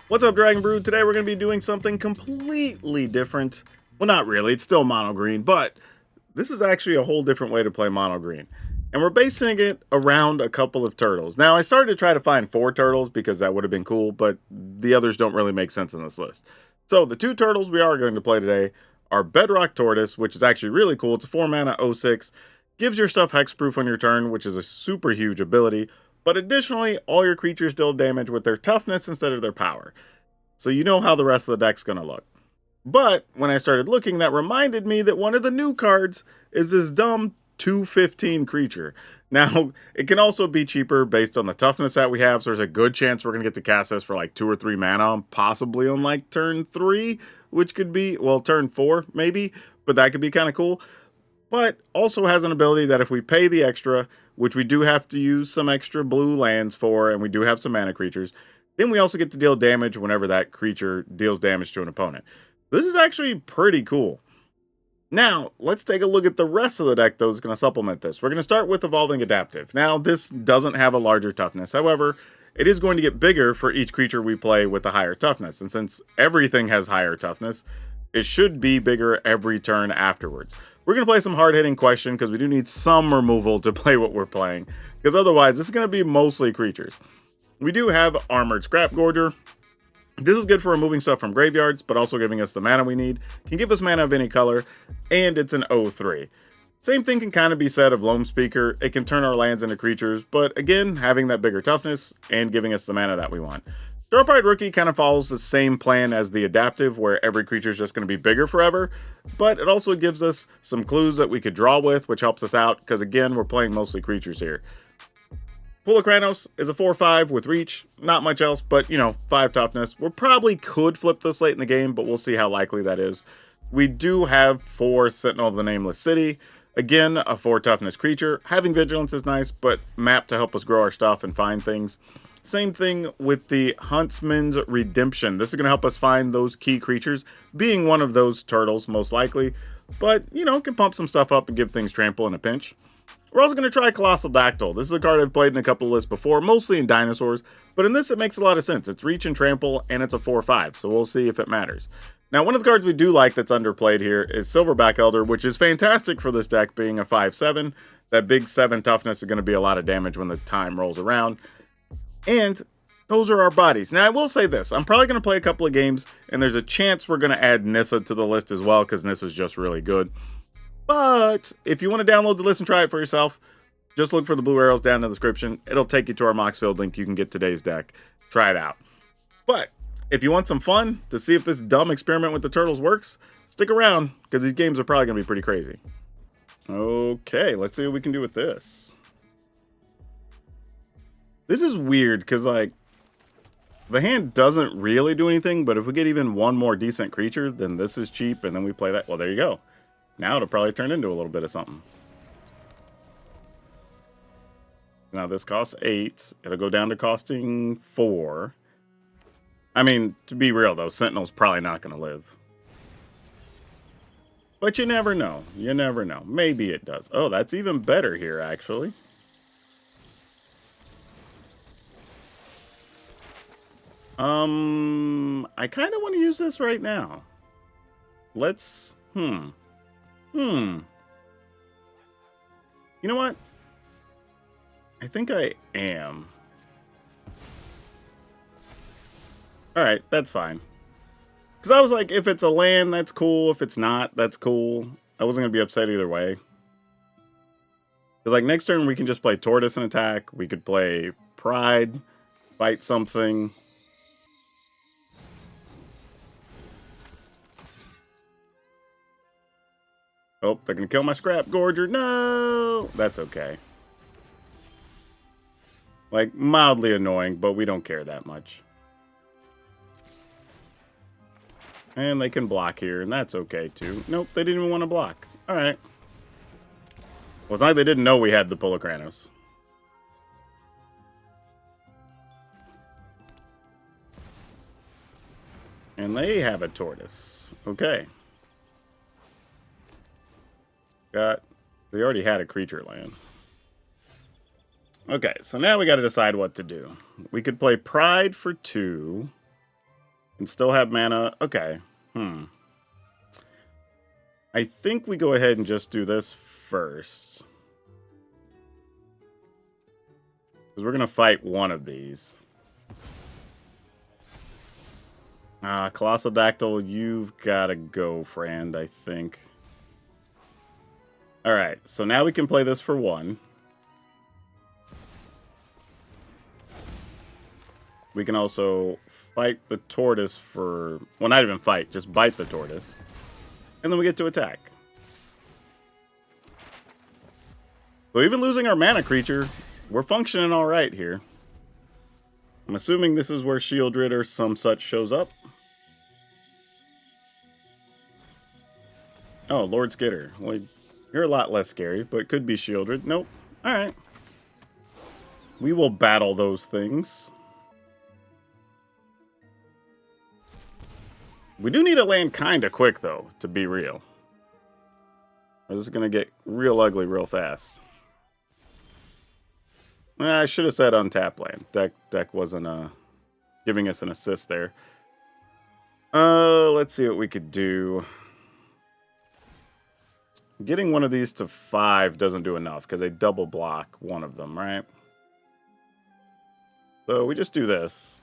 What's up, Dragon Brood? Today we're going to be doing something completely different. Well, not really. It's still mono green, but this is actually a whole different way to play mono green. And we're basing it around a couple of turtles. Now, I started to try to find 4 turtles because that would have been cool, but the others don't really make sense in this list. So the 2 turtles we are going to play today are Bedrock Tortoise, which is actually really cool. It's a 4 mana 06. Gives your stuff hexproof on your turn, which is a super huge ability. But additionally, all your creatures deal damage with their toughness instead of their power. So you know how the rest of the deck's going to look. But when I started looking, that reminded me that one of the new cards is this dumb 2/15 creature. Now, it can also be cheaper based on the toughness that we have, so there's a good chance we're going to get to cast this for like 2 or 3 mana, possibly on like turn 3, which could be, well, turn 4 maybe, but that could be kind of cool. But also has an ability that if we pay the extra, which we do have to use some extra blue lands for, and we do have some mana creatures, then we also get to deal damage whenever that creature deals damage to an opponent. This is actually pretty cool. Now, let's take a look at the rest of the deck, though, that's going to supplement this. We're going to start with Evolving Adaptive. Now, this doesn't have a larger toughness. However, it is going to get bigger for each creature we play with a higher toughness. And since everything has higher toughness, it should be bigger every turn afterwards. We're going to play some hard-hitting question because we do need some removal to play what we're playing. Because otherwise, this is going to be mostly creatures. We do have Armored Scrap Gorger. This is good for removing stuff from graveyards, but also giving us the mana we need. Can give us mana of any color, and it's an 0/3. Same thing can kind of be said of Loam Speaker. It can turn our lands into creatures, but again, having that bigger toughness and giving us the mana that we want. Starprite Rookie kind of follows the same plan as the Adaptive, where every creature is just going to be bigger forever, but it also gives us some clues that we could draw with, which helps us out, because again, we're playing mostly creatures here. Pool of Kranos is a 4/5 with reach, not much else, but 5 toughness. We probably could flip this late in the game, but we'll see how likely that is. We do have 4 Sentinel of the Nameless City. Again, a 4 toughness creature. Having Vigilance is nice, but map to help us grow our stuff and find things. Same thing with the Huntsman's Redemption. This is going to help us find those key creatures, being one of those turtles, most likely. But, can pump some stuff up and give things trample in a pinch. We're also going to try Colossal Dactyl. This is a card I've played in a couple of lists before, mostly in Dinosaurs, but in this it makes a lot of sense. It's reach and trample, and it's a 4/5, so we'll see if it matters. Now, one of the cards we do like that's underplayed here is Silverback Elder, which is fantastic for this deck, being a 5/7. That big 7 toughness is going to be a lot of damage when the time rolls around. And those are our bodies. Now, I will say this. I'm probably going to play a couple of games, and there's a chance we're going to add Nissa to the list as well, because Nissa's just really good. But if you want to download the list and try it for yourself, just look for the blue arrows down in the description. It'll take you to our Moxfield link. You can get today's deck. Try it out. But if you want some fun to see if this dumb experiment with the turtles works, stick around, because these games are probably going to be pretty crazy. Okay, let's see what we can do with this. This is weird, because, the hand doesn't really do anything, but if we get even one more decent creature, then this is cheap, and then we play that. Well, there you go. Now it'll probably turn into a little bit of something. Now this costs 8. It'll go down to costing 4. I mean, to be real though, Sentinel's probably not going to live. But you never know. You never know. Maybe it does. Oh, that's even better here, actually. I kind of want to use this right now. Let's... You know what? I think I am. Alright, that's fine. Because I was like, if it's a land, that's cool. If it's not, that's cool. I wasn't going to be upset either way. Because, next turn we can just play Tortoise and attack. We could play Pride, fight something. Oh, they're going to kill my Scrap Gorger. No! That's okay. Mildly annoying, but we don't care that much. And they can block here, and that's okay, too. Nope, they didn't even want to block. Alright. Well, it's not like they didn't know we had the Pool of Kranos. And they have a Tortoise. Okay. They already had a creature land. Okay, so now we got to decide what to do. We could play Pride for 2. And still have mana. Okay. I think we go ahead and just do this first. Because we're going to fight one of these. Colossal Dactyl, you've got to go, friend, I think. Alright, so now we can play this for one. We can also fight the tortoise for... Well, not even fight, just bite the tortoise. And then we get to attack. So even losing our mana creature, we're functioning alright here. I'm assuming this is where Shieldred or some such shows up. Oh, Lord Skitter. Well, you're a lot less scary, but could be Shieldred. Nope. Alright. We will battle those things. We do need to land kind of quick, though, to be real. This is going to get real ugly real fast. I should have said untap land. Deck wasn't giving us an assist there. Let's see what we could do. Getting one of these to 5 doesn't do enough because they double block one of them, right? So we just do this.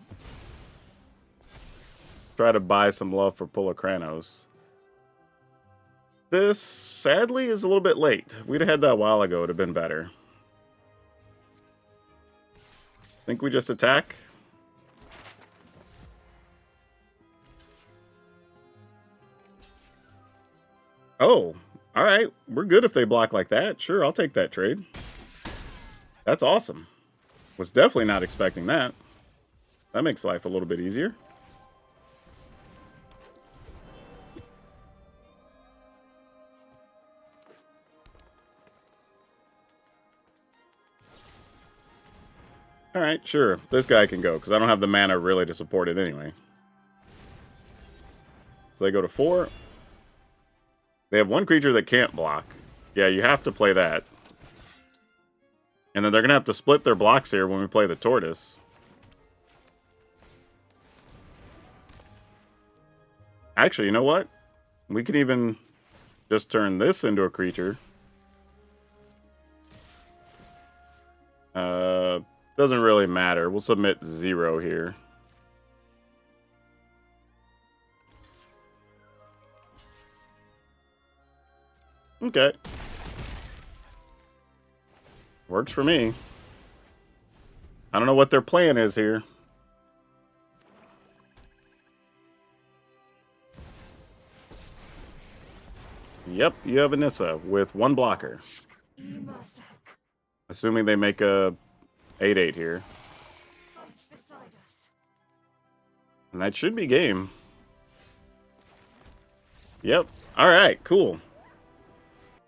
Try to buy some love for Pulokranos. This, sadly, is a little bit late. We'd have had that a while ago. It would have been better. Think we just attack? Oh, alright. We're good if they block like that. Sure, I'll take that trade. That's awesome. Was definitely not expecting that. That makes life a little bit easier. Alright, sure. This guy can go, because I don't have the mana really to support it anyway. So they go to 4. They have one creature that can't block. Yeah, you have to play that. And then they're going to have to split their blocks here when we play the tortoise. Actually, you know what? We can even just turn this into a creature. Doesn't really matter. We'll submit 0 here. Okay. Works for me. I don't know what their plan is here. Yep, you have a Nissa with 1 blocker. Assuming they make a 8/8 here. And that should be game. Yep. Alright, cool.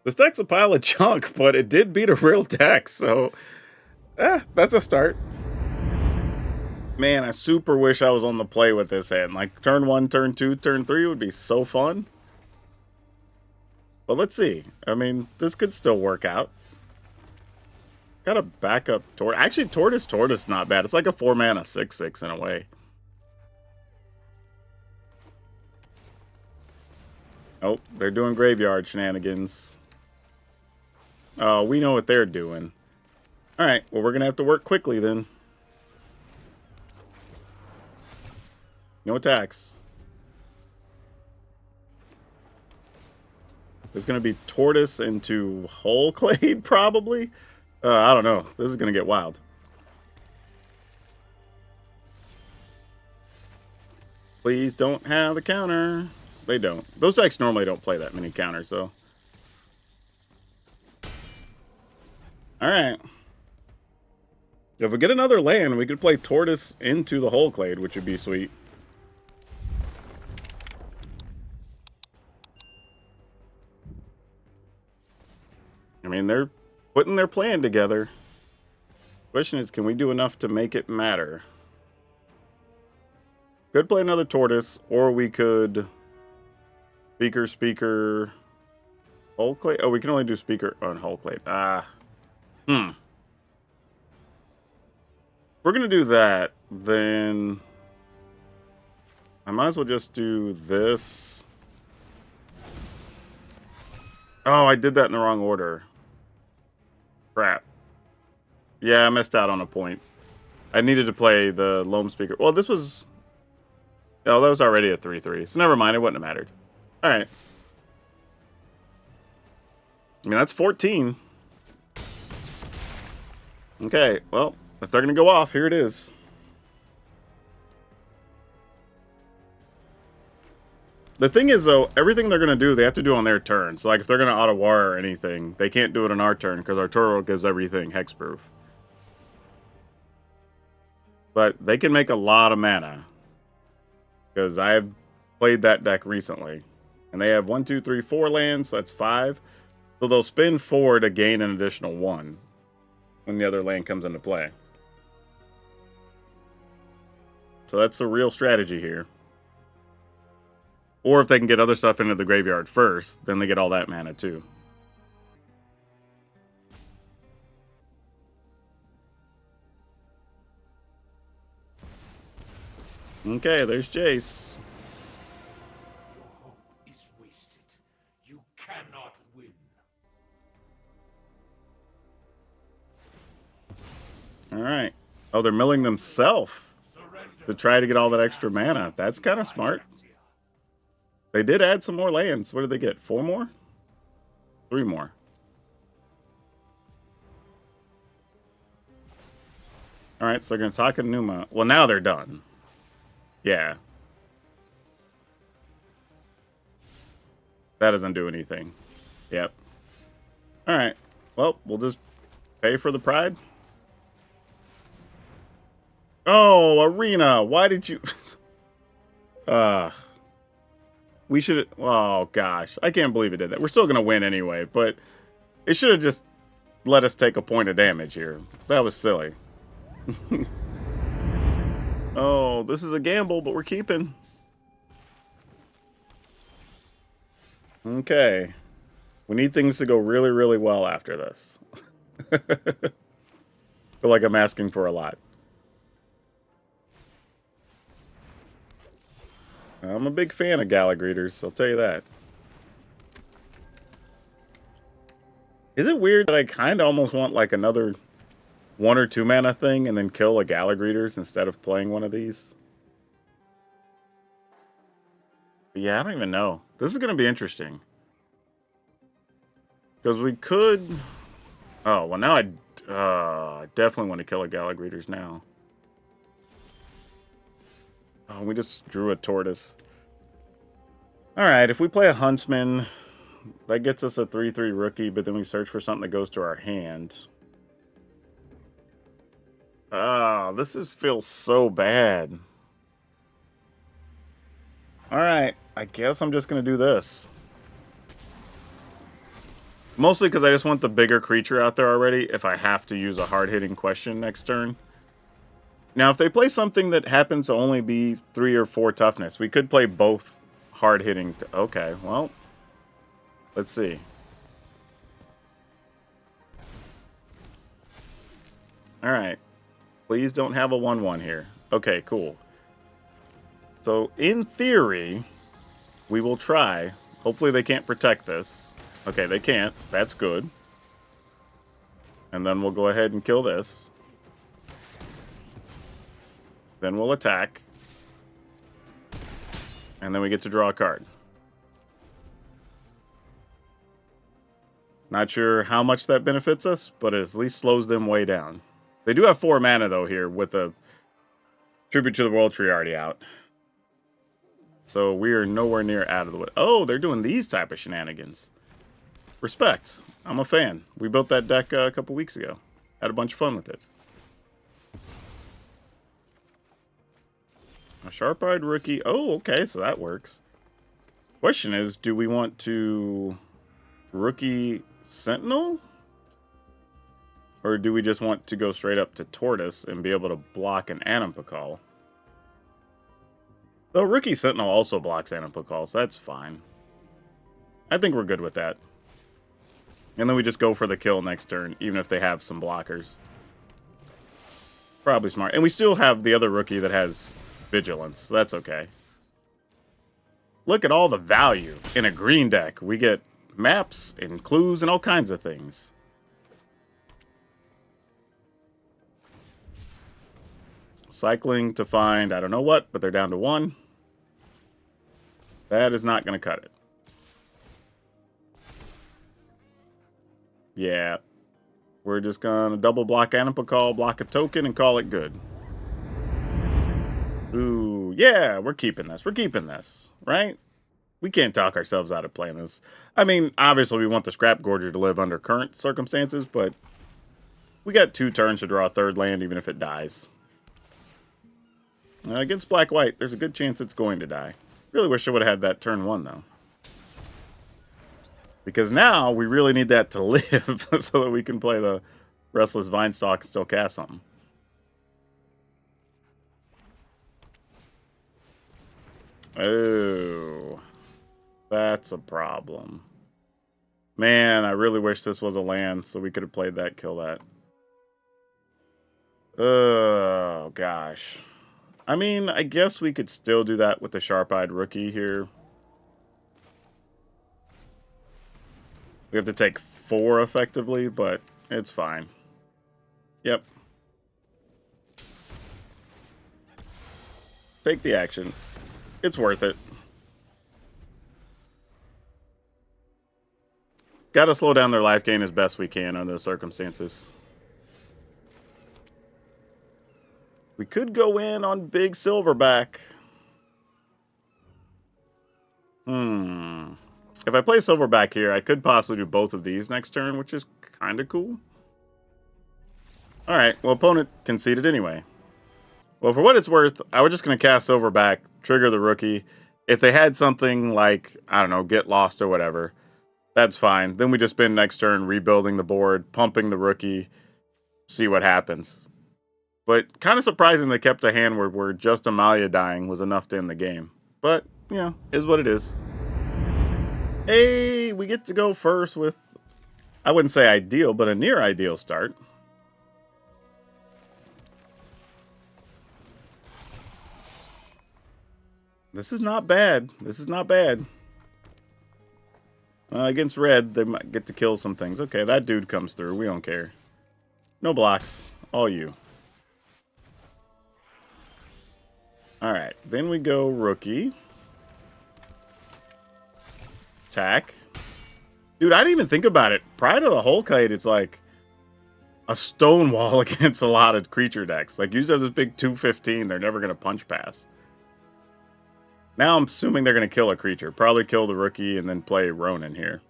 This deck's a pile of junk, but it did beat a real deck, so... that's a start. Man, I super wish I was on the play with this hand. Like, turn 1, turn 2, turn 3 would be so fun. But let's see. I mean, this could still work out. Got a backup Tortoise. Actually, Tortoise not bad. It's like a 4-mana 6/6 in a way. Oh, they're doing graveyard shenanigans. Oh, we know what they're doing. Alright, well, we're going to have to work quickly then. No attacks. There's going to be Tortoise into Hull Clade, probably. I don't know. This is going to get wild. Please don't have a counter. They don't. Those decks normally don't play that many counters, though. Alright. If we get another land, we could play Tortoise into the Hull Clade, which would be sweet. I mean, they're putting their plan together. Question is, can we do enough to make it matter? Could play another Tortoise, or we could... Speaker, Hull Clade? Oh, we can only do Speaker on Hull Clade. If we're going to do that, then... I might as well just do this. Oh, I did that in the wrong order. Crap. Yeah, I missed out on a point. I needed to play the Loam Speaker. Well, this was... Oh, that was already a 3-3. So never mind, it wouldn't have mattered. Alright. I mean, that's 14. Okay, well, if they're going to go off, here it is. The thing is, though, everything they're going to do, they have to do on their turn. So, like, if they're going to auto-war or anything, they can't do it on our turn because our turtle gives everything hexproof. But they can make a lot of mana. Because I've played that deck recently. And they have 1, 2, 3, 4 lands, so that's 5. So they'll spend 4 to gain an additional 1 when the other land comes into play. So that's the real strategy here. Or if they can get other stuff into the graveyard first, then they get all that mana too. Okay, there's Jace. Your hope is wasted. You cannot win. Alright. Oh, they're milling themselves to try to get all that extra mana. That's kind of smart. They did add some more lands. What did they get? 4 more? 3 more. Alright, so they're going to talk in Numa. Well, now they're done. Yeah. That doesn't do anything. Yep. Alright. Well, we'll just pay for the pride. Oh, Arena. Why did you... We should... Oh, gosh. I can't believe it did that. We're still going to win anyway, but it should have just let us take a point of damage here. That was silly. Oh, this is a gamble, but we're keeping. Okay. We need things to go really, really well after this. I feel like I'm asking for a lot. I'm a big fan of Galagreeters, I'll tell you that. Is it weird that I kind of almost want like another 1 or 2 mana thing and then kill a Galagreeters instead of playing one of these? But yeah, I don't even know. This is going to be interesting. Because we could... Oh, well now I definitely want to kill a Galagreeters now. Oh, we just drew a tortoise. Alright, if we play a Huntsman, that gets us a 3-3 rookie, but then we search for something that goes to our hand. This feels so bad. Alright, I guess I'm just going to do this. Mostly because I just want the bigger creature out there already if I have to use a hard-hitting question next turn. Now, if they play something that happens to only be 3 or 4 toughness, we could play both hard-hitting. Okay, well, let's see. All right. Please don't have a 1-1 here. Okay, cool. So, in theory, we will try. Hopefully they can't protect this. Okay, they can't. That's good. And then we'll go ahead and kill this. Then we'll attack. And then we get to draw a card. Not sure how much that benefits us, but it at least slows them way down. They do have 4 mana, though, here, with a Tribute to the World Tree already out. So we are nowhere near out of the way. Oh, they're doing these type of shenanigans. Respect. I'm a fan. We built that deck a couple weeks ago. Had a bunch of fun with it. A sharp-eyed rookie. Oh, okay, so that works. Question is, do we want to rookie Sentinel? Or do we just want to go straight up to Tortoise and be able to block an Animpakal? Though rookie Sentinel also blocks Animpakal, so that's fine. I think we're good with that. And then we just go for the kill next turn, even if they have some blockers. Probably smart. And we still have the other rookie that has Vigilance, so that's okay. look at all the value in a green deck. We get maps and clues and all kinds of things. Cycling to find, I don't know what, but they're down to 1. That is not going to cut it. Yeah. We're just going to double block Animal Call, block a token, and call it good. Ooh, yeah, we're keeping this. We're keeping this, right? We can't talk ourselves out of playing this. I mean, obviously we want the Scrap Gorger to live under current circumstances, but we got 2 turns to draw a 3rd land, even if it dies. Against Black-White, there's a good chance it's going to die. Really wish I would have had that turn 1, though. Because now, we really need that to live so that we can play the Restless Vinestalk and still cast something. Oh. That's a problem. Man, I really wish this was a land so we could have played that, kill that. Oh, gosh. I mean, I guess we could still do that with the Sharp-Eyed Rookie here. We have to take 4 effectively, but it's fine. Yep. Take the action. It's worth it. Gotta slow down their life gain as best we can under the circumstances. We could go in on big Silverback. If I play Silverback here, I could possibly do both of these next turn, which is kind of cool. Alright, well, opponent conceded anyway. Well, for what it's worth, I was just going to cast Silverback, trigger the rookie. If they had something like, I don't know, Get Lost or whatever, that's fine. Then we just spend next turn rebuilding the board, pumping the rookie, see what happens. But kind of surprising they kept a hand where just Amalia dying was enough to end the game. But, you know, is what it is. Hey, we get to go first with, I wouldn't say ideal, but a near ideal start. This is not bad. This is not bad. Against red, they might get to kill some things. Okay, that dude comes through. We don't care. No blocks. All you. Alright, then we go rookie. Attack. Dude, I didn't even think about it. Prior to the Hull Clade, it's like a stone wall against a lot of creature decks. Like, usually have this big 2/15, they're never going to punch pass. Now I'm assuming they're going to kill a creature. Probably kill the rookie and then play Ronin here.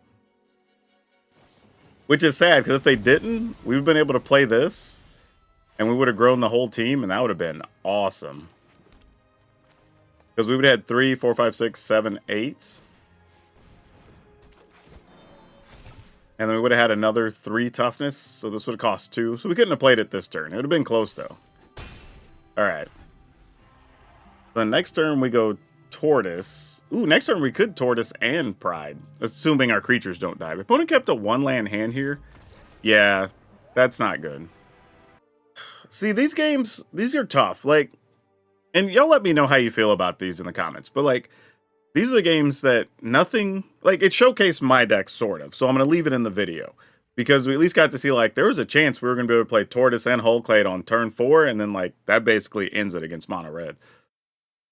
Which is sad, because if they didn't, we would have been able to play this, and we would have grown the whole team, and that would have been awesome. Because we would have had 3, 4, 5, 6, 7, 8. And then we would have had another 3 toughness, so this would have cost 2. So we couldn't have played it this turn. It would have been close, though. Alright. Then next turn we go Tortoise. Ooh, next turn we could Tortoise and Pride, assuming our creatures don't die. If opponent kept a 1-land hand here, yeah, that's not good. See, these games, these are tough. Like, and y'all let me know how you feel about these in the comments. But, like, these are the games that nothing, like, it showcased my deck, sort of. So I'm going to leave it in the video. Because we at least got to see, like, there was a chance we were going to be able to play Tortoise and Hull Clade on turn 4. And then, like, that basically ends it against mono red.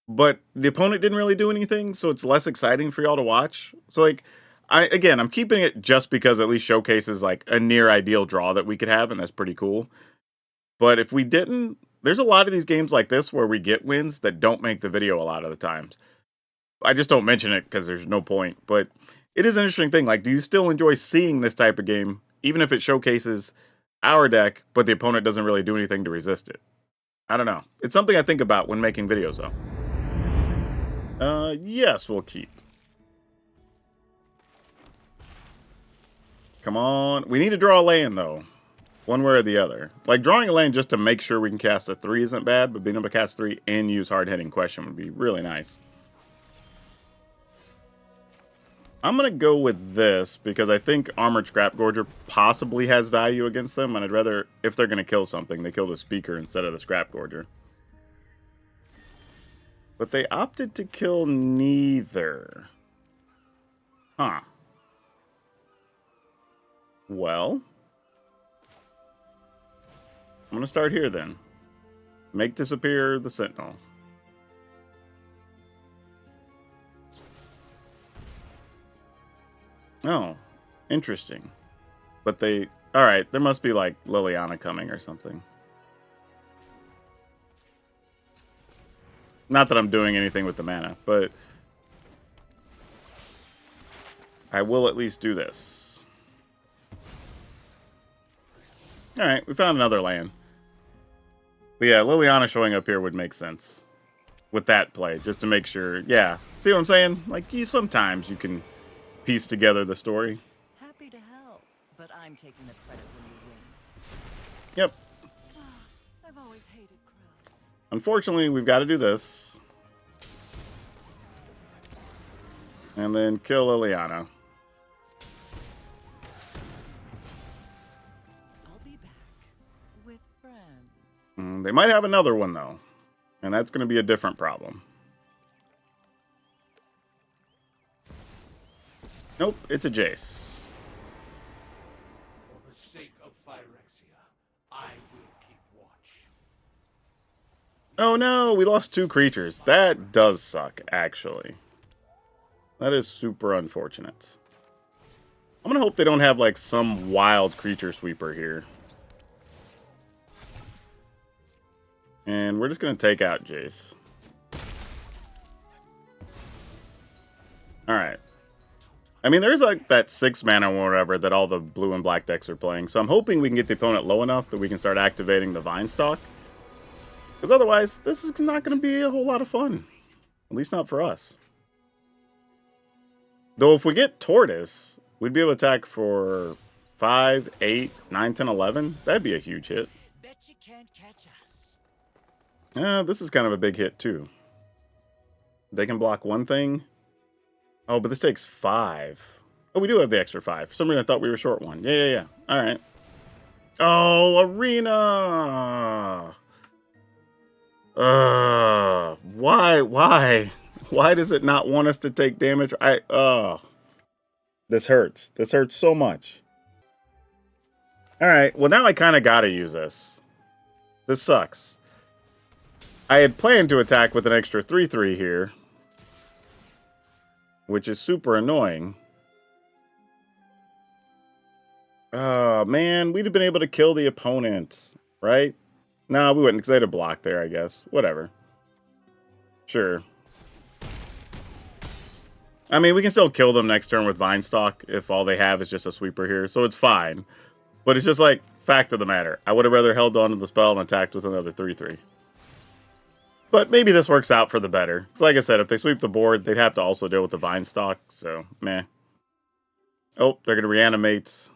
But the opponent didn't really do anything, so it's less exciting for y'all to watch. So, like, I'm keeping it just because it at least showcases, like, a near ideal draw that we could have, and that's pretty cool. But if we didn't, there's a lot of these games like this where we get wins that don't make the video a lot of the times. I just don't mention it because there's no point. But it is an interesting thing. Like, do you still enjoy seeing this type of game, even if it showcases our deck, but the opponent doesn't really do anything to resist it? I don't know. It's something I think about when making videos, though. Yes, we'll keep. Come on. We need to draw a land, though. One way or the other. Like, drawing a land just to make sure we can cast a 3 isn't bad, but being able to cast 3 and use hard-hitting question would be really nice. I'm going to go with this, because I think Armored Scrap Gorger possibly has value against them, and I'd rather, if they're going to kill something, they kill the Speaker instead of the Scrap Gorger. But they opted to kill neither. Huh. Well, I'm going to start here then. Make disappear the Sentinel. Oh, interesting. But they... Alright, there must be like Liliana coming or something. Not that I'm doing anything with the mana, but I will at least do this. Alright, we found another land. But yeah, Liliana showing up here would make sense with that play, just to make sure. Yeah, see what I'm saying? Like, sometimes you can piece together the story. Happy to help, but I'm taking the credit when you win. Yep. I've always hated crowds. Unfortunately, we've got to do this. And then kill Liliana. I'll be back with friends. They might have another one, though. And that's going to be a different problem. Nope, it's a Jace. For the sake of Phyrexia, I will keep watch. Oh no, we lost 2 creatures. That does suck, actually. That is super unfortunate. I'm gonna hope they don't have, like, some wild creature sweeper here. And we're just gonna take out Jace. Alright. I mean, there's, like, that 6 mana or whatever that all the blue and black decks are playing. So I'm hoping we can get the opponent low enough that we can start activating the Vine Stalk. Because otherwise, this is not going to be a whole lot of fun. At least not for us. Though if we get Tortoise, we'd be able to attack for 5, 8, 9, 10, 11. That'd be a huge hit. Bet you can't catch us. This is kind of a big hit, too. They can block one thing. Oh, but this takes 5. Oh, we do have the extra 5. For some reason, I thought we were short one. Yeah. All right. Oh, Arena! Why? Why does it not want us to take damage? This hurts. This hurts so much. All right. Well, now I kind of got to use this. This sucks. I had planned to attack with an extra 3/3 here, which is super annoying. Oh, man. We'd have been able to kill the opponent, right? No, we wouldn't, because they had a block there, I guess. Whatever. Sure. I mean, we can still kill them next turn with Vine Stalk if all they have is just a sweeper here, so it's fine. But it's just like, fact of the matter. I would have rather held on to the spell and attacked with another 3/3. But maybe this works out for the better. It's like I said, if they sweep the board, they'd have to also deal with the Vine Stalk, so meh. Oh, they're going to reanimate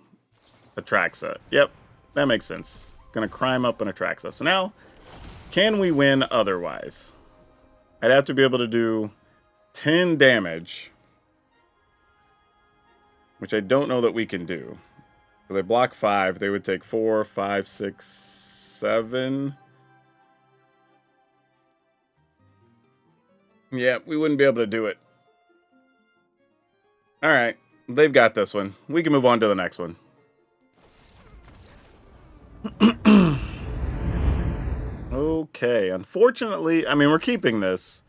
Atraxa. Yep, that makes sense. Going to crime up and Atraxa. So now, can we win otherwise? I'd have to be able to do 10 damage, which I don't know that we can do. So they block 5. They would take 4, 5, 6, 7. Yeah, we wouldn't be able to do it. All right, they've got this one. We can move on to the next one. Okay, unfortunately, I mean, we're keeping this,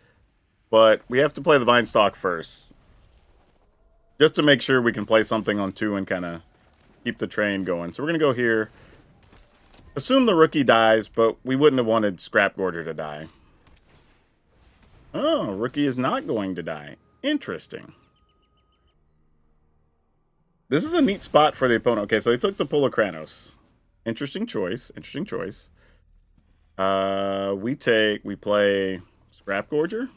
but we have to play the Vine Stalk first. Just to make sure we can play something on 2 and kind of keep the train going. So we're going to go here. Assume the rookie dies, but we wouldn't have wanted Scrap Gorger to die. Oh, rookie is not going to die. Interesting. This is a neat spot for the opponent. Okay, so they took the Pulokranos. Interesting choice. Interesting choice. We play Scrap Gorger.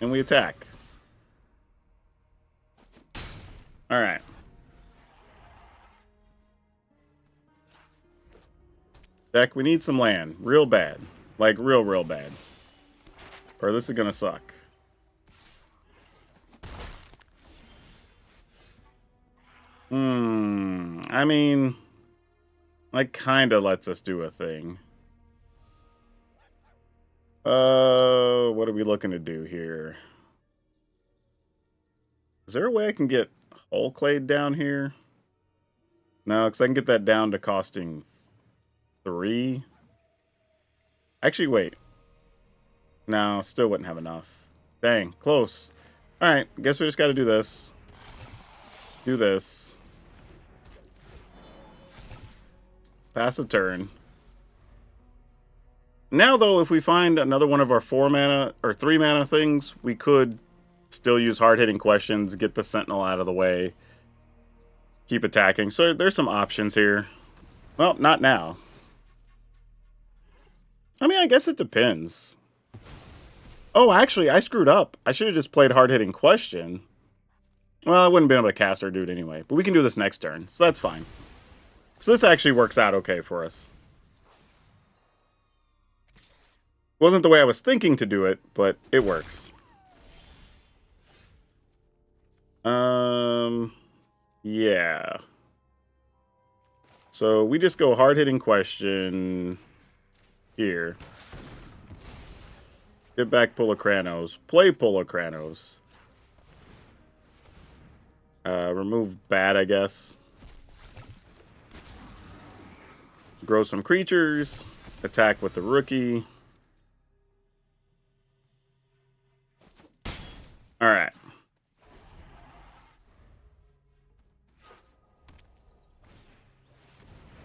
And we attack. Alright. Deck, we need some land. Real bad. Like, real bad. Or this is gonna suck. I mean, like, kinda lets us do a thing. What are we looking to do here? Is there a way I can get Hull Clade down here? No, because I can get that down to costing 3. Actually, wait. No, still wouldn't have enough. Dang, close. Alright, guess we just got to do this. Do this. Pass a turn. Now, though, if we find another one of our 4 mana or 3 mana things, we could still use hard-hitting questions, get the Sentinel out of the way, keep attacking. So there's some options here. Well, not now. I mean, I guess it depends. Oh, actually, I screwed up. I should have just played hard-hitting question. Well, I wouldn't be able to cast our dude anyway. But we can do this next turn, so that's fine. So this actually works out okay for us. Wasn't the way I was thinking to do it, but it works. Yeah. So we just go hard-hitting question here. Get back Pulokranos. Play Pulokranos. Remove bad, I guess. Grow some creatures. Attack with the rookie. Alright.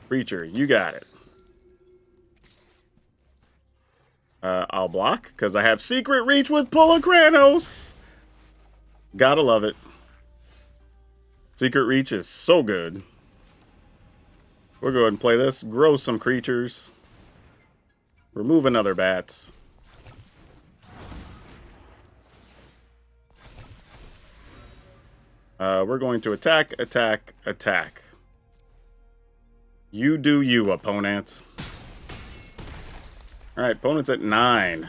Creature, you got it. I'll block, because I have Secret Reach with Pulokranos! Gotta love it. Secret Reach is so good. We'll go ahead and play this. Grow some creatures. Remove another bat. We're going to attack, attack, attack. You do you, opponent. Alright, opponent's at 9.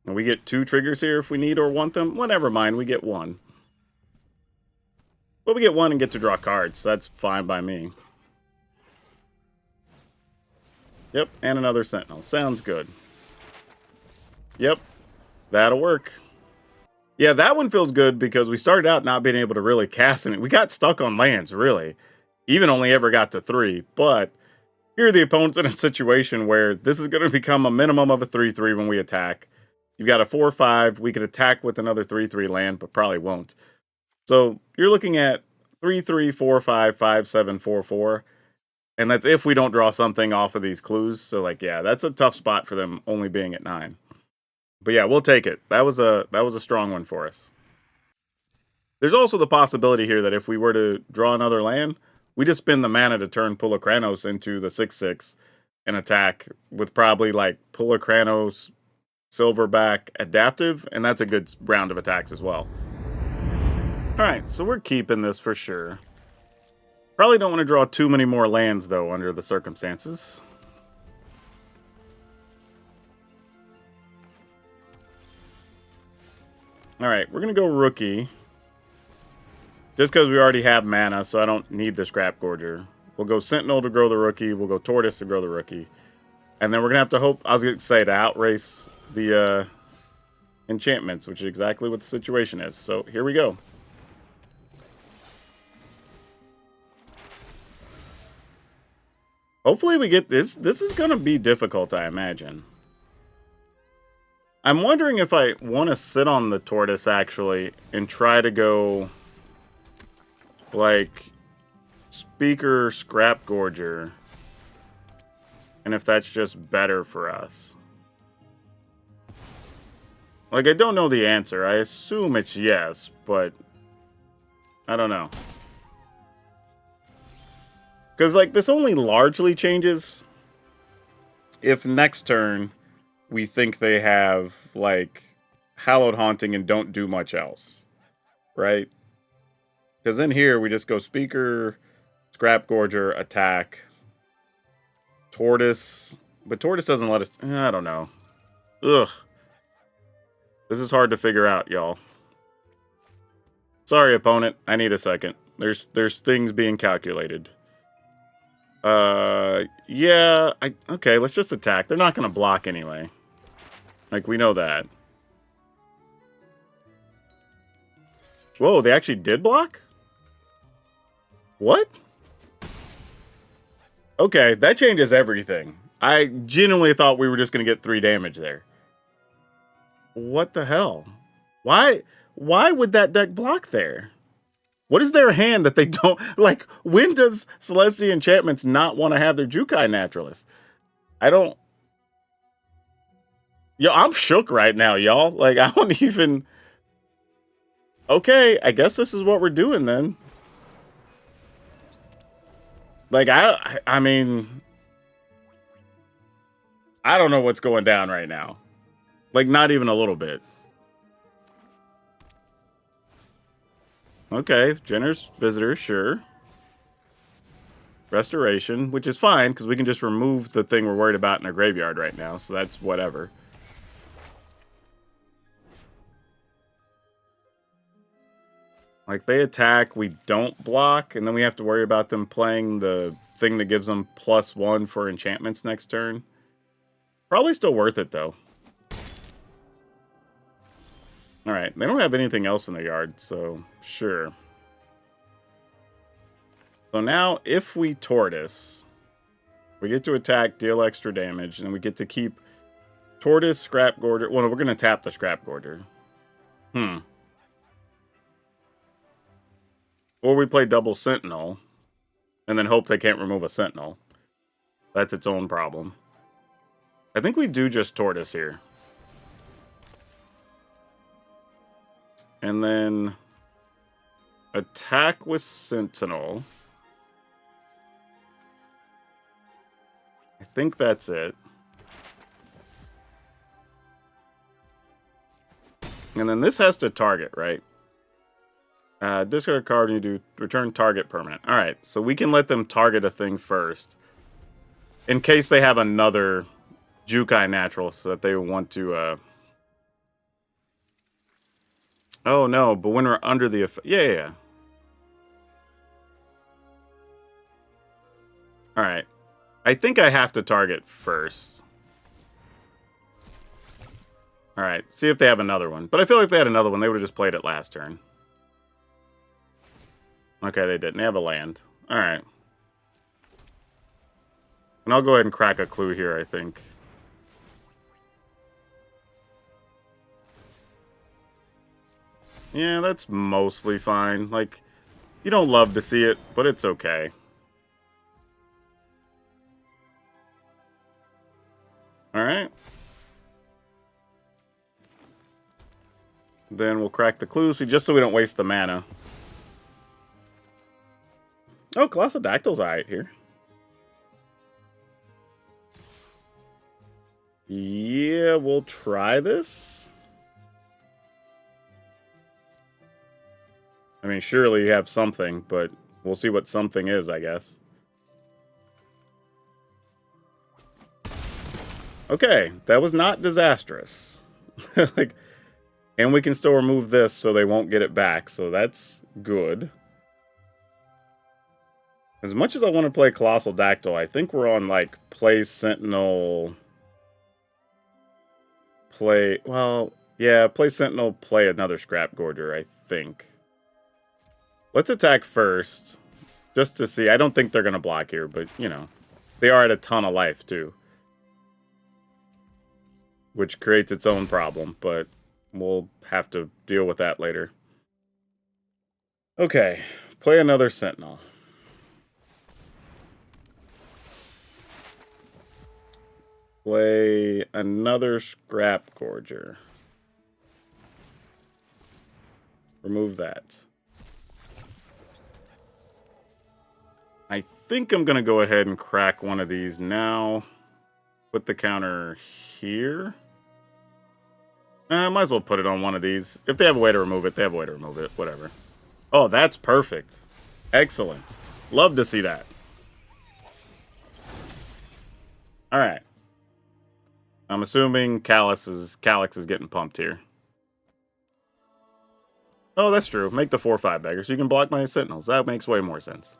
And we get 2 triggers here if we need or want them. Well, never mind, we get 1. But we get 1 and get to draw cards, so that's fine by me. Yep, and another Sentinel. Sounds good. Yep, that'll work. Yeah, that one feels good because we started out not being able to really cast it. We got stuck on lands, really. Even only ever got to 3. But here the opponent's in a situation where this is going to become a minimum of a 3/3 when we attack. You've got a 4/5. We could attack with another 3/3 land, but probably won't. So you're looking at 3/3, 4/5, 5/7, 4/4. And that's if we don't draw something off of these clues. So, like, yeah, that's a tough spot for them only being at 9. But yeah, we'll take it. That was a strong one for us. There's also the possibility here that if we were to draw another land, we just spend the mana to turn Pulokranos into the 6/6 and attack with probably like Pulokranos, Silverback, Adaptive, and that's a good round of attacks as well. Alright, so we're keeping this for sure. Probably don't want to draw too many more lands though under the circumstances. Alright, we're going to go Rookie. Just because we already have mana, so I don't need the Scrap Gorger. We'll go Sentinel to grow the Rookie. We'll go Tortoise to grow the Rookie. And then we're going to have to hope, I was going to say, to outrace the enchantments, which is exactly what the situation is. So here we go. Hopefully we get this. This is going to be difficult, I imagine. I'm wondering if I want to sit on the Tortoise, actually, and try to go, like, Speaker Scrap Gorger. And if that's just better for us. Like, I don't know the answer. I assume it's yes, but I don't know. Because, like, this only largely changes if next turn we think they have, like, Hallowed Haunting and don't do much else. Right? Because in here, we just go Speaker, Scrap Gorger, attack, Tortoise. But Tortoise doesn't let us... I don't know. Ugh. This is hard to figure out, y'all. Sorry, opponent. I need a second. There's things being calculated. Yeah. Okay, let's just attack. They're not going to block anyway. Like, we know that. Whoa, they actually did block? What? Okay, that changes everything. I genuinely thought we were just going to get 3 damage there. What the hell? Why would that deck block there? What is their hand that they don't... Like, when does Selesnya Enchantments not want to have their Jukai Naturalist? I don't... Yo, I'm shook right now, y'all. Like, I don't even... Okay, I guess this is what we're doing then. Like, I mean... I don't know what's going down right now. Like, not even a little bit. Okay, generous visitor, sure. Restoration, which is fine, because we can just remove the thing we're worried about in our graveyard right now, so that's whatever. Like, they attack, we don't block, and then we have to worry about them playing the thing that gives them +1 for enchantments next turn. Probably still worth it, though. Alright, they don't have anything else in their yard, so sure. So now, if we Tortoise, we get to attack, deal extra damage, and we get to keep Tortoise, Scrap Gorger. Well, no, we're going to tap the Scrap Gorger. Or we play double Sentinel, and then hope they can't remove a Sentinel. That's its own problem. I think we do just Tortoise here. And then attack with Sentinel. I think that's it. And then this has to target, right? Discard a card and you do return target permanent. Alright, so we can let them target a thing first. In case they have another Jukai Naturalist that they want to... Oh no, but when we're under the effect... Yeah. Alright. I think I have to target first. Alright, see if they have another one. But I feel like if they had another one, they would have just played it last turn. Okay, they didn't. They have a land. Alright. And I'll go ahead and crack a clue here, I think. Yeah, that's mostly fine. Like, you don't love to see it, but it's okay. Alright. Then we'll crack the clues, just so we don't waste the mana. Oh, Colossal Dactyl's alright here. Yeah, we'll try this. I mean, surely you have something, but we'll see what something is, I guess. Okay, that was not disastrous. Like, and we can still remove this so they won't get it back, so that's good. As much as I want to play Colossal Dactyl, I think we're on, like, play Sentinel... Well, yeah, play Sentinel, play another Scrap Gorger, I think. Let's attack first, just to see. I don't think they're going to block here, but, you know. They are at a ton of life, too. Which creates its own problem, but we'll have to deal with that later. Okay, play another Sentinel. Play another Scrap Gorger. Remove that. I think I'm going to go ahead and crack one of these now. Put the counter here. Might as well put it on one of these. If they have a way to remove it, they have a way to remove it. Whatever. Oh, that's perfect. Excellent. Love to see that. Alright. I'm assuming Calyx is getting pumped here. Oh, that's true. Make the 4/5 beggar so you can block my Sentinels. That makes way more sense.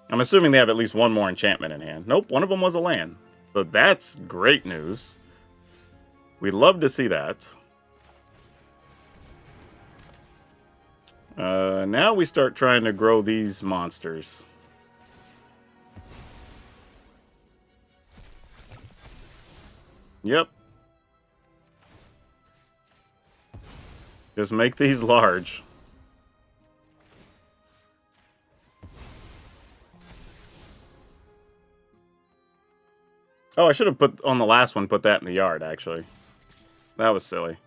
I'm assuming they have at least one more enchantment in hand. Nope, one of them was a land. So that's great news. We'd love to see that. Now we start trying to grow these monsters. Yep. Just make these large. Oh, I should have put on the last one, put that in the yard, actually. That was silly.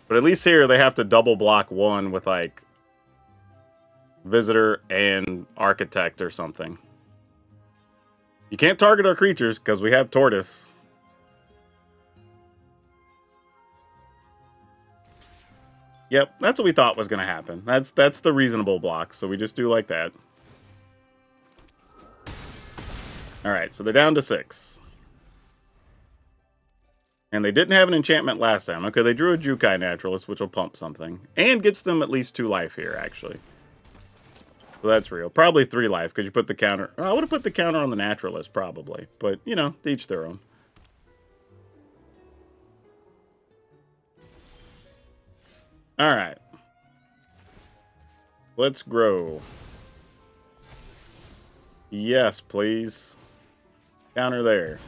But at least here they have to double block one with like Visitor and Architect or something. You can't target our creatures because we have Tortoise. Yep, that's what we thought was going to happen. That's the reasonable block, so we just do like that. Alright, so they're down to 6. And they didn't have an enchantment last time. Okay, they drew a Jukai Naturalist, which will pump something. And gets them at least 2 life here, actually. So that's real. Probably 3 life, because you put the counter... I would have put the counter on the Naturalist, probably. But, you know, to each their own. Alright. Let's grow. Yes, please. Counter there.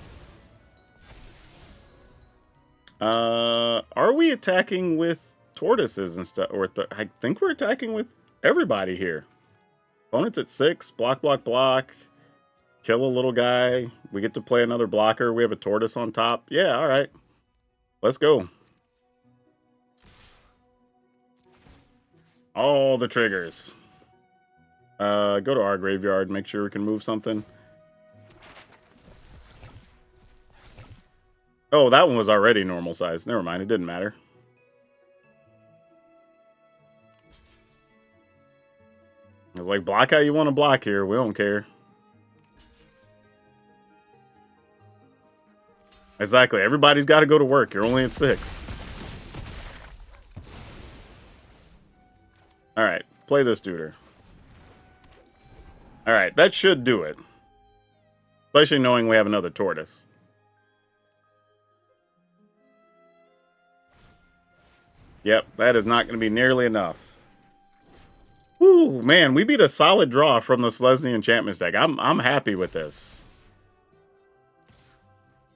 Are we attacking with tortoises and stuff? Or I think we're attacking with everybody here. Opponent's at 6. Block, block, block. Kill a little guy. We get to play another blocker. We have a tortoise on top. Yeah, alright. Let's go. All the triggers. Go to our graveyard. Make sure we can move something. Oh, that one was already normal size. Never mind, it didn't matter. I was like, block how you want to block here. We don't care. Exactly. Everybody's got to go to work. You're only at 6. Alright, play this duder. Alright, that should do it. Especially knowing we have another tortoise. Yep, that is not going to be nearly enough. Ooh, man, we beat a solid draw from the Selesnya Enchantments deck. I'm happy with this.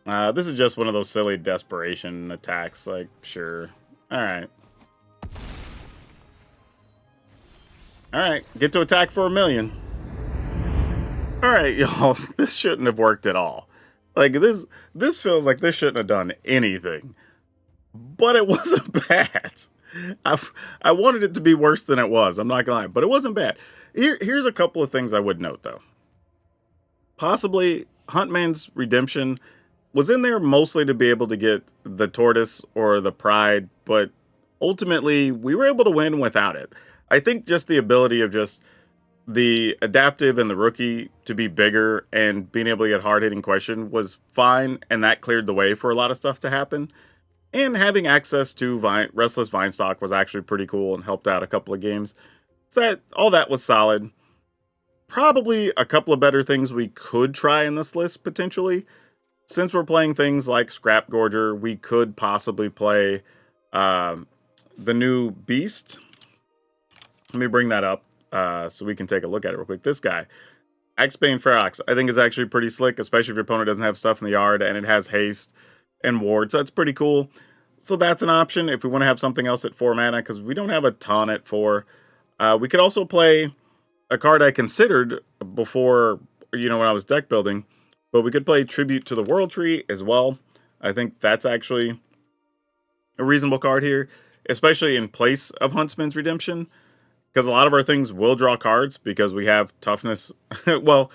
This is just one of those silly desperation attacks. Like, sure. Alright. Alright, get to attack for 1,000,000. Alright, y'all. This shouldn't have worked at all. Like, this feels like this shouldn't have done anything. But it wasn't bad. I wanted it to be worse than it was. I'm not gonna lie. But it wasn't bad. Here's a couple of things I would note, though. Possibly, Huntman's Redemption was in there mostly to be able to get the Tortoise or the Pride. But ultimately, we were able to win without it. I think just the ability of just the adaptive and the rookie to be bigger and being able to get hard-hitting question was fine. And that cleared the way for a lot of stuff to happen. And having access to Restless Vinestock was actually pretty cool and helped out a couple of games. So all that was solid. Probably a couple of better things we could try in this list, potentially. Since we're playing things like Scrap Gorger, we could possibly play the new Beast. Let me bring that up so we can take a look at it real quick. This guy, Axebane Ferox, I think is actually pretty slick, especially if your opponent doesn't have stuff in the yard and it has haste and ward, so that's pretty cool. So that's an option if we want to have something else at 4 mana, because we don't have a ton at 4. We could also play a card I considered before, when I was deck building, but we could play Tribute to the World Tree as well. I think that's actually a reasonable card here, especially in place of Huntsman's Redemption, because a lot of our things will draw cards because we have toughness. Well,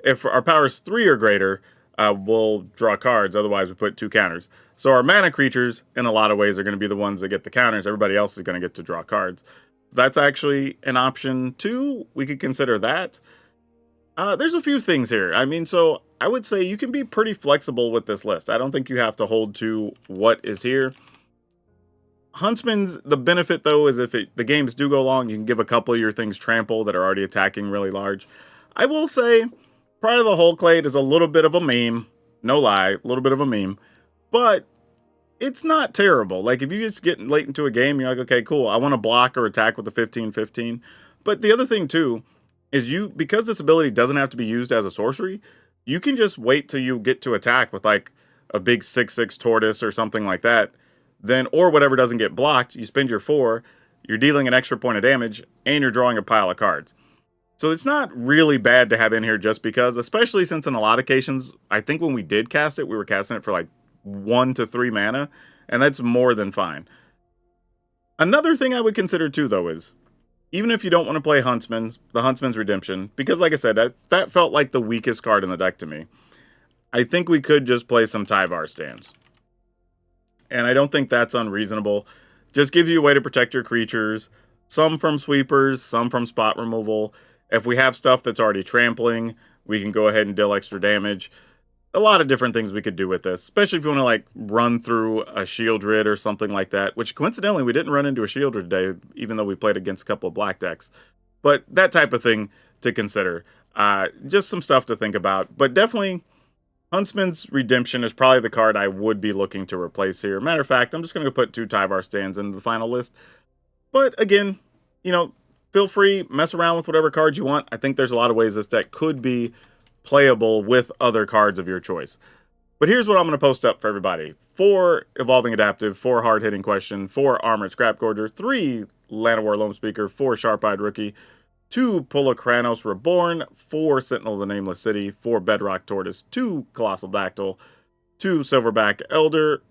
if our power is 3 or greater, we'll draw cards. Otherwise, we put 2 counters. So our mana creatures, in a lot of ways, are going to be the ones that get the counters. Everybody else is going to get to draw cards. That's actually an option, too. We could consider that. There's a few things here. I mean, so I would say you can be pretty flexible with this list. I don't think you have to hold to what is here. Huntsman's, the benefit though is if the games do go long, you can give a couple of your things trample that are already attacking really large. I will say, Pride of the Hull Clade is a little bit of a meme. No lie, a little bit of a meme. But it's not terrible. Like, if you just get late into a game, you're like, okay, cool, I want to block or attack with the 15/15. But the other thing, too, is because this ability doesn't have to be used as a sorcery, you can just wait till you get to attack with, like, a big 6/6 tortoise or something like that. Then, or whatever doesn't get blocked, you spend your 4, you're dealing an extra point of damage, and you're drawing a pile of cards. So it's not really bad to have in here just because, especially since in a lot of occasions, I think when we did cast it, we were casting it for like 1 to 3 mana, and that's more than fine. Another thing I would consider too, though, is even if you don't want to play the Huntsman's Redemption, because like I said, that felt like the weakest card in the deck to me, I think we could just play some Tyvar stands. And I don't think that's unreasonable. Just gives you a way to protect your creatures, some from sweepers, some from spot removal. If we have stuff that's already trampling, we can go ahead and deal extra damage. A lot of different things we could do with this, especially if you want to like run through a Shieldred or something like that, which coincidentally we didn't run into a Shieldred today, even though we played against a couple of black decks. But that type of thing to consider. Just some stuff to think about. But definitely, Huntsman's Redemption is probably the card I would be looking to replace here. Matter of fact, I'm just going to put 2 Tyvar stands into the final list. But again, you know, feel free, mess around with whatever cards you want. I think there's a lot of ways this deck could be playable with other cards of your choice. But here's what I'm going to post up for everybody. 4 Evolving Adaptive, 4 Hard-Hitting Question, 4 Armored Scrap Gorger, 3 Llanowar Loam Speaker, 4 Sharp-Eyed Rookie, 2 Pulachranos Reborn, 4 Sentinel of the Nameless City, 4 Bedrock Tortoise, 2 Colossal Dactyl, 2 Silverback Elder,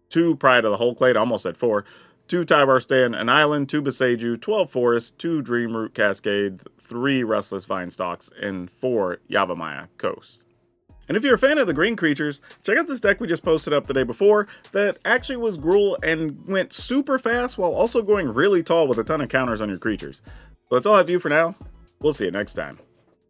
2 Pride of the Hull Clade, I almost said 4, 2 Tyvar Stand, an Island, 2 Beseiju, 12 Forest, 2 Dreamroot Cascade, 3 Restless Vine Stalks, and 4 Yavimaya Coast. And if you're a fan of the green creatures, check out this deck we just posted up the day before that actually was Gruul and went super fast while also going really tall with a ton of counters on your creatures. So that's all I have for you for now. We'll see you next time.